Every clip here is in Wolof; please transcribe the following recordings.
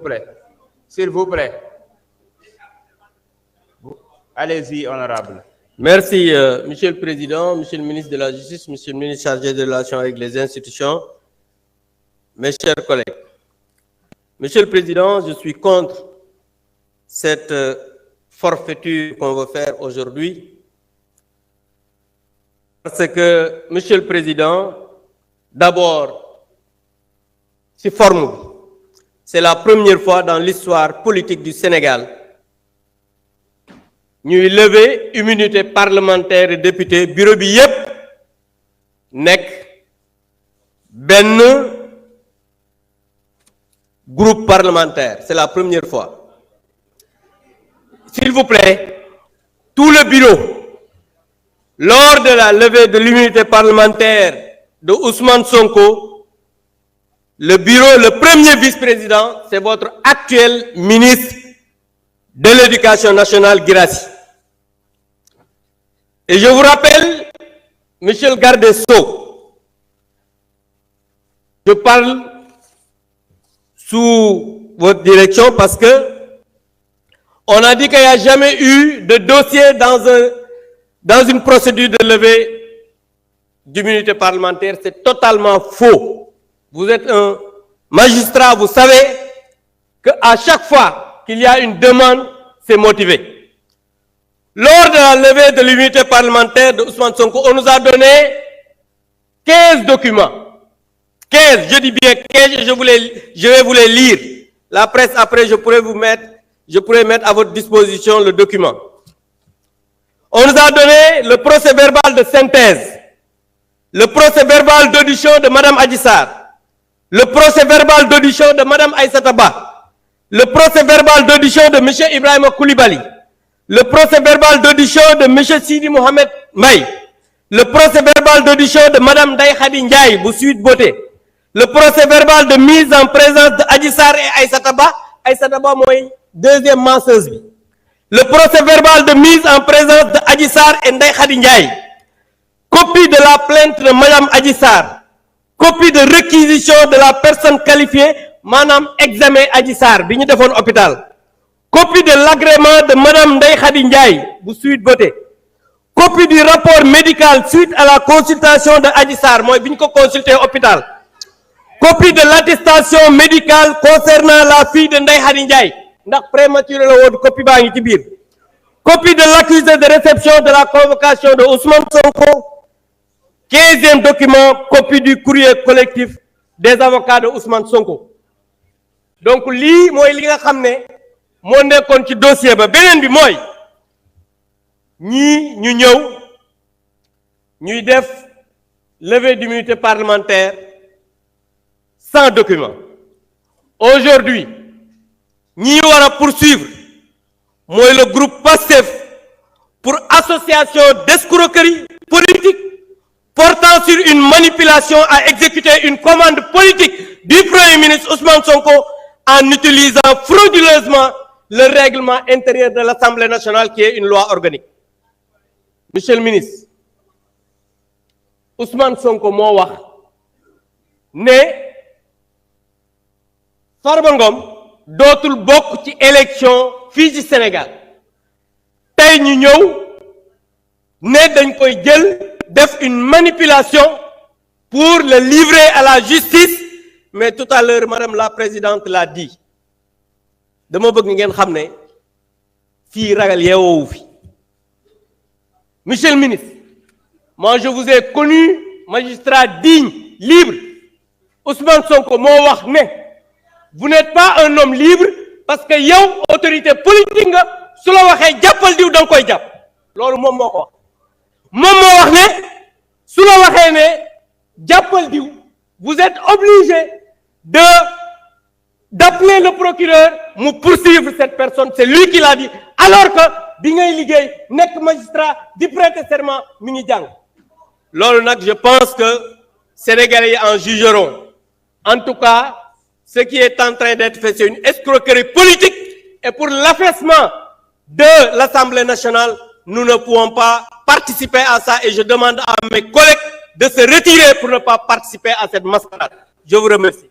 plaît. S'il vous plaît. Allez-y, honorable. Merci, Monsieur le Président, Monsieur le ministre de la Justice, Monsieur le ministre chargé des relations avec les institutions, mes chers collègues. Monsieur le Président, je suis contre cette forfaiture qu'on veut faire aujourd'hui parce que, Monsieur le Président, d'abord, c'est formidable. C'est la première fois dans l'histoire politique du Sénégal ñuy lever immunité parlementaire et député bureau bi yépp nekk benn groupe parlementaire. C'est la première fois. S'il vous plaît, tout le bureau, lors de la levée de l'immunité parlementaire de Ousmane Sonko, le bureau, le premier vice-président, c'est votre actuel ministre de l'Éducation nationale, Guirassy. Et je vous rappelle, Monsieur le garde des Sceaux, je parle sous votre direction parce que on a dit qu'il n'y a jamais eu de dossier dans une procédure de levée d'immunité parlementaire. C'est totalement faux. Vous êtes un magistrat, vous savez qu'à chaque fois qu'il y a une demande, c'est motivé. Lors de la levée de l'immunité parlementaire de Ousmane Sonko, on nous a donné 15 documents. 15, je dis bien 15, je vais vous les lire. La presse, après, je pourrais mettre à votre disposition le document. On nous a donné le procès verbal de synthèse, le procès verbal d'audition de Mme Adji Sarr, le procès verbal d'audition de Mme Aïssata Ba, le procès verbal d'audition de M. Ibrahima Koulibaly, le procès verbal d'audition de M. Sidi Mohamed Mbaye, le procès verbal d'audition de Mme Ndeye Khady Ndiaye, bu Sweet Beauté, le procès verbal de mise en présence de Adji Sarr et Aïssata Ba mooy deuxième masseuse bi, le procès verbal de mise en présence de Adji Sarr et Ndeye Khady Ndiaye, copie de la plainte de Mme Adji Sarr, copie de réquisition de la personne qualifiée, maanaam examen Adji Sarr bi ñu defoon hôpital, copie de l'agrément de Mme Ndeye Khady Ndiaye bu Sweet Beauté, copie du rapport médical suite à la consultation de Adji Sarr mooy bi ñu ko consulté hôpital, copie de l'attestation médicale concernant la fille de Ndeye Khady Ndiaye ndax prématuré la woon, copie baa ngi ci biir, copie de l'accusé de réception de la convocation de Ousmane Sonko, 15e document, copie du courrier collectif des avocats de Ousmane Sonko. Donc lii mooy li nga xam ne moo nekkoon ci dossier ba. Beneen bi mooy ñii ñu ñëw ñuy def levée d'immunité parlementaire sans document. Aujourd'hui ñi war a poursuivre mooy le groupe PASTEF pour association d'escroquerie politique portant sur une manipulation à exécuter une commande politique du Premier ministre Ousmane Sonko en utilisant frauduleusement le règlement intérieur de l'Assemblée nationale qui est une loi organique. Monsieur le ministre, Ousmane Sonko moo wax ne Farba Ngom dootul bokk ci élection fii ci Sénégal. Tey ñu ñëw ne dañ koy jël def une manipulation pour le livrer à la justice, mais tout à l'heure madame la présidente l'a dit. Dama bëgg ngeen xam ne fii ragal yeewoowu fi. Monsieur le ministre, moi je vous ai connu magistrat digne, libre. Ousmane Sonko moo wax ne vous n'êtes pas un homme libre parce que yow autorité politique nga, su la waxee jàppal diw da nga koy jàpp. Loolu moom moo ko wax. Moom moo wax ne su la waxee ne jàppal diw, vous êtes obligé d'appeler le procureur mu poursuivre cette personne. C'est lui qui l'a dit, alors que bi ngay liggéey nekk magistrat di prêter serment mi ngi jàng. Loolu nag je pense que Sénégalais yi en jugeront. En tout cas, ce qui est en train d'être fait, c'est une escroquerie politique, et pour l'affaissement de l'Assemblée nationale, nous ne pouvons pas participer à ça, et je demande à mes collègues de se retirer pour ne pas participer à cette mascarade. Je vous remercie.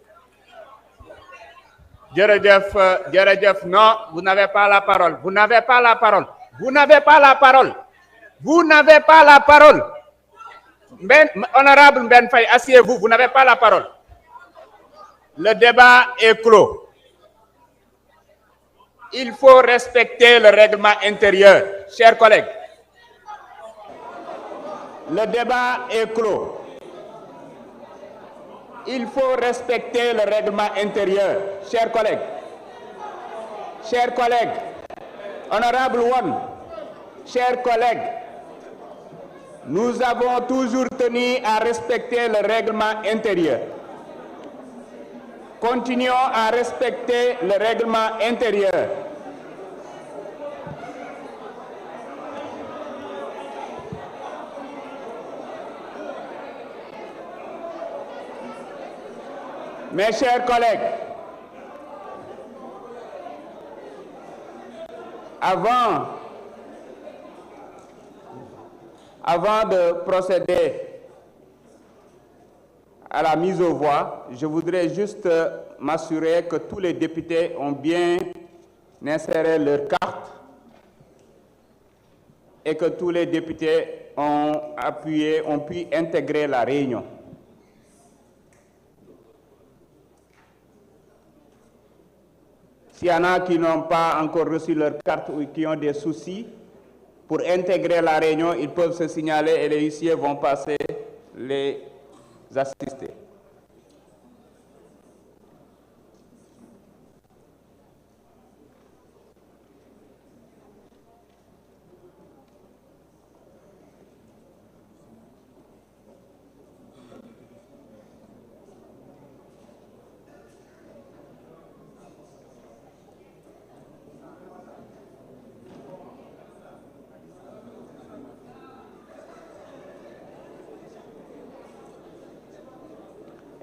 Djeredjef, non, vous n'avez pas la parole. Vous n'avez pas la parole. Vous n'avez pas la parole. Vous n'avez pas la parole. Honorable Mben Faye, asseyez-vous, vous n'avez pas la parole. Le débat est clos. Il faut respecter le règlement intérieur, chers collègues. Le débat est clos. Il faut respecter le règlement intérieur, chers collègues. Chers collègues, honorable One, chers collègues, nous avons toujours tenu à respecter le règlement intérieur. Continuons à respecter le règlement intérieur. Mes chers collègues, avant de procéder à la mise aux voix, je voudrais juste m'assurer que tous les députés ont bien inséré leur carte et que tous les députés ont pu intégrer la réunion. S'il y en a qui n'ont pas encore reçu leur carte ou qui ont des soucis, pour intégrer la réunion, ils peuvent se signaler et les huissiers vont passer les assister.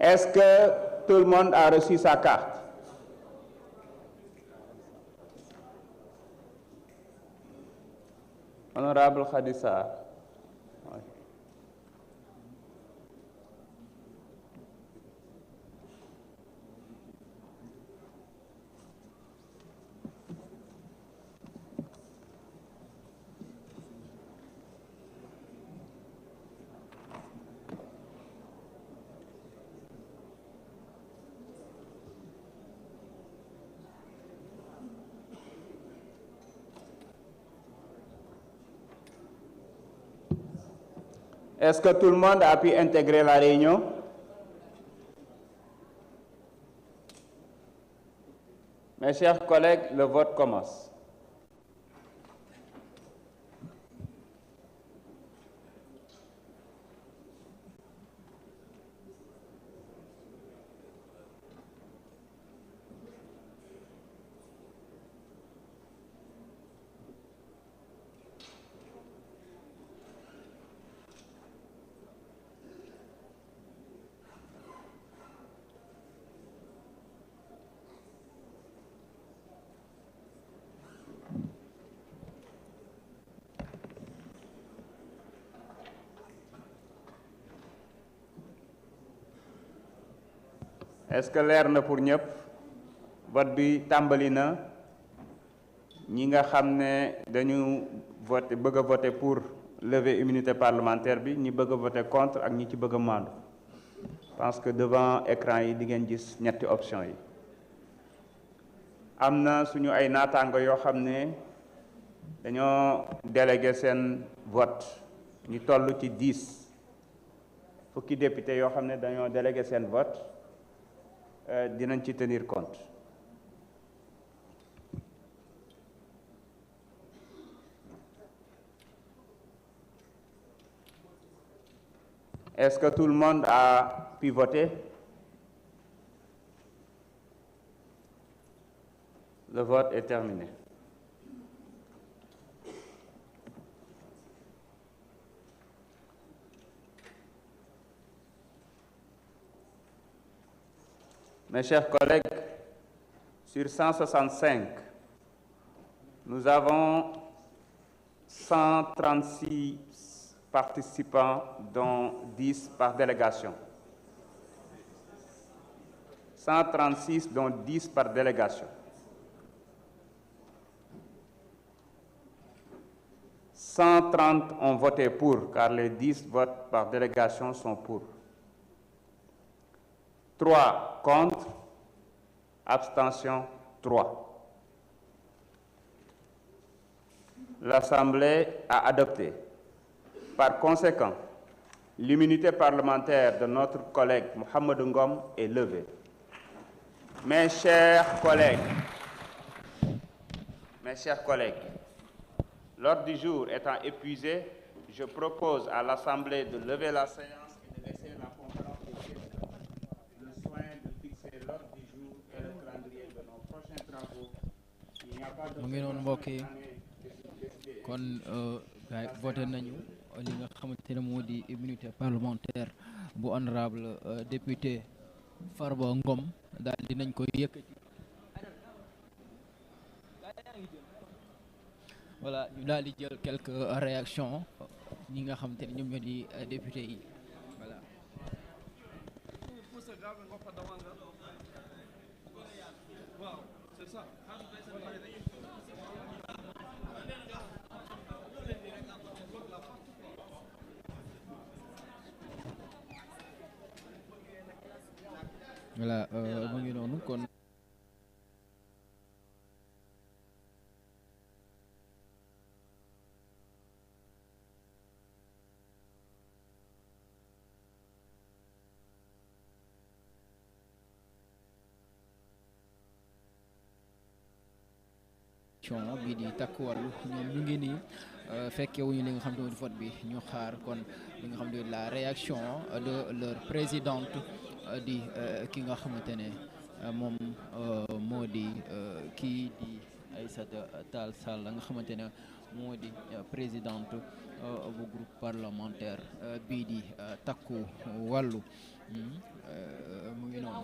Est-ce que tout le monde a reçu sa carte? Honorable Khadissa. Oui. Est-ce que tout le monde a pu intégrer la réunion? Mes chers collègues, le vote commence. Est-ce que leer na pour ñëpp vote bi tàmbali na ñi nga xam ne dañu bëgg a voter pour lever immunité parlementaire bi ñi bëgg a voter contre ak ñi ci bëgg a maandu. Je pense que devant écran yi di ngeen gis ñetti option yi. Am na suñu ay naataango yoo xam ne dañoo délégué seen vote ñu toll ci 10 fukki député yoo xam ne dañoo délégué seen vote. Dinañ ci tenir compte. Est-ce que tout le monde a pu voter? Le vote est terminé. Mes chers collègues, sur 165, nous avons 136 participants, dont 10 par délégation. 136 dont 10 par délégation. 130 ont voté pour, car les 10 votes par délégation sont pour. 3 contre, abstention 3. L'Assemblée a adopté. Par conséquent, l'immunité parlementaire de notre collègue Mohamed Ngom est levée. Mes chers collègues, l'ordre du jour étant épuisé, je propose à l'Assemblée de lever la séance et de laisser la conférence des présidents le soin de fixer l'ordre du jour et le calendrier de nos prochains travaux. Il n'y a pas de mu ngi noonu mbokk yi kon gars yi voté nañu li nga xamante ne moo di immunité parlementaire bu honorable député Farba Ngom daal dinañ ko yëkkati. Voilà, ñu daal di jël quelques réactions ñi nga xamante ne ñoom ñoo di député yi voilà. Voilà, mu ngi noonu kon. bii di takku wàllu ñoom ñu ngi nii fekkewuñu li nga xam ne vote bi ñu xaar kon li nga xam ne la réaction de leur présidente di ki nga xamante ne moom moo di kii di Aïssata Tall Sall nga xamante ne moo di présidente bu groupe parlementaire bii di takku wàllu mu ngi noonu